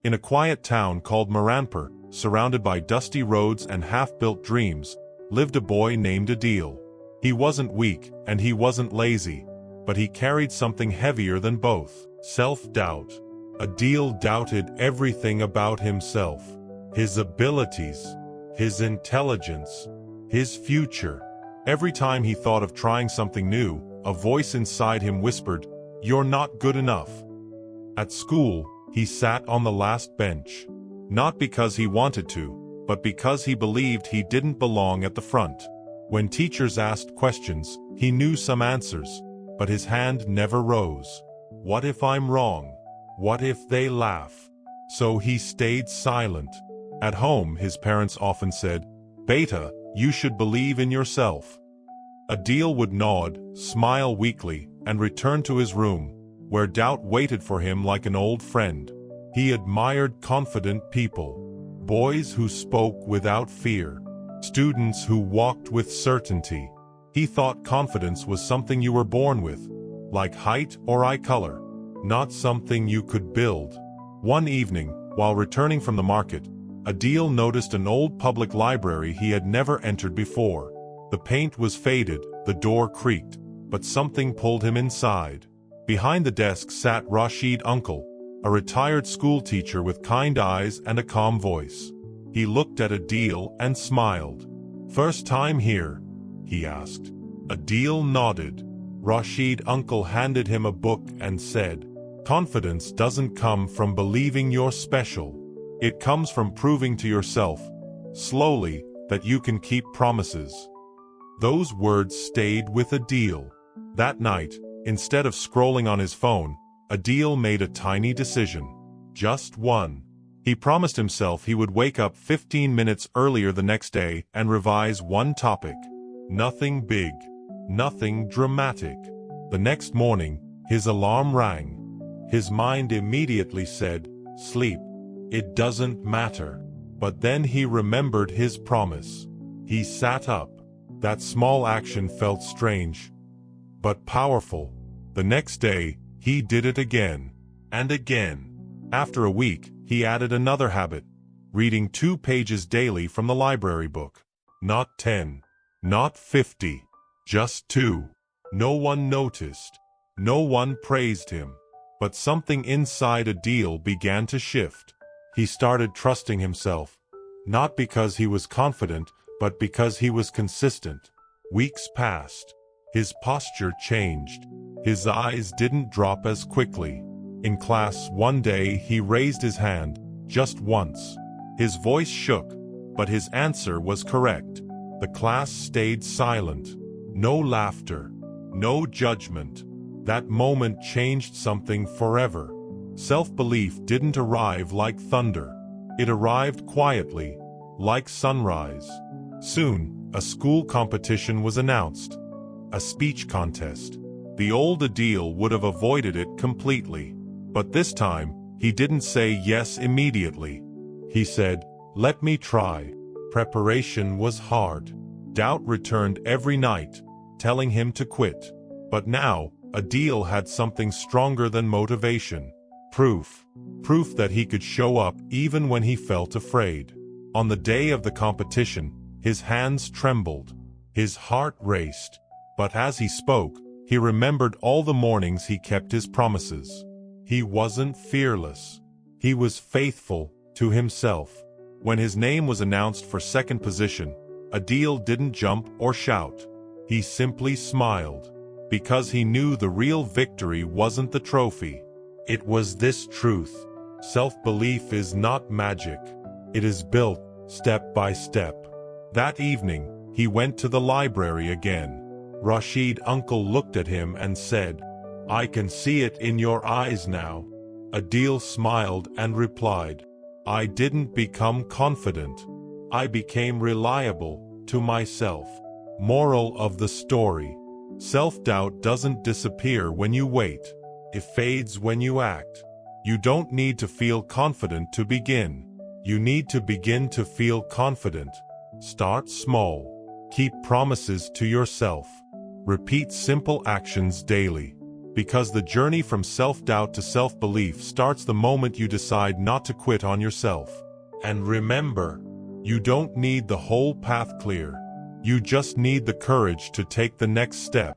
In a quiet town called Moranpur, surrounded by dusty roads and half-built dreams, lived a boy named Adeel. He wasn't weak, and he wasn't lazy, but he carried something heavier than both: self-doubt. Adeel doubted everything about himself: his abilities, his intelligence, his future. Every time he thought of trying something new, a voice inside him whispered, "You're not good enough." At school, he sat on the last bench. Not because he wanted to, but because he believed he didn't belong at the front. When teachers asked questions, he knew some answers, but his hand never rose. What if I'm wrong? What if they laugh? So he stayed silent. At home, his parents often said, "Beta, you should believe in yourself." Adeel would nod, smile weakly, and return to his room, where doubt waited for him like an old friend. He admired confident people, boys who spoke without fear, students who walked with certainty. He thought confidence was something you were born with, like height or eye color, not something you could build. One evening, while returning from the market, Adeel noticed an old public library he had never entered before. The paint was faded, the door creaked, but something pulled him inside. Behind the desk sat Rashid Uncle, a retired school teacher with kind eyes and a calm voice. He looked at Adeel and smiled. "First time here?" he asked. Adeel nodded. Rashid Uncle handed him a book and said, "Confidence doesn't come from believing you're special. It comes from proving to yourself, slowly, that you can keep promises." Those words stayed with Adeel. That night, instead of scrolling on his phone, Adeel made a tiny decision. Just one. He promised himself he would wake up 15 minutes earlier the next day and revise one topic. Nothing big. Nothing dramatic. The next morning, his alarm rang. His mind immediately said, "Sleep. It doesn't matter." But then he remembered his promise. He sat up. That small action felt strange, but powerful. The next day, he did it again, and again. After a week, he added another habit: reading 2 pages daily from the library book. Not 10, not 50, just 2. No one noticed. No one praised him. But something inside Adeel began to shift. He started trusting himself, not because he was confident, but because he was consistent. Weeks passed. His posture changed. His eyes didn't drop as quickly. In class one day he raised his hand, just once. His voice shook, but his answer was correct. The class stayed silent. No laughter. No judgment. That moment changed something forever. Self-belief didn't arrive like thunder. It arrived quietly, like sunrise. Soon, a school competition was announced. A speech contest. The old Adeel would have avoided it completely. But this time, he didn't say yes immediately. He said, "Let me try." Preparation was hard. Doubt returned every night, telling him to quit. But now, Adeel had something stronger than motivation. Proof. Proof that he could show up even when he felt afraid. On the day of the competition, his hands trembled. His heart raced. But as he spoke, he remembered all the mornings he kept his promises. He wasn't fearless. He was faithful to himself. When his name was announced for second position, Adeel didn't jump or shout. He simply smiled. Because he knew the real victory wasn't the trophy. It was this truth. Self-belief is not magic. It is built step by step. That evening, he went to the library again. Rashid Uncle looked at him and said, "I can see it in your eyes now." Adeel smiled and replied, "I didn't become confident. I became reliable to myself." Moral of the story. Self-doubt doesn't disappear when you wait. It fades when you act. You don't need to feel confident to begin. You need to begin to feel confident. Start small. Keep promises to yourself. Repeat simple actions daily. Because the journey from self-doubt to self-belief starts the moment you decide not to quit on yourself. And remember, you don't need the whole path clear. You just need the courage to take the next step.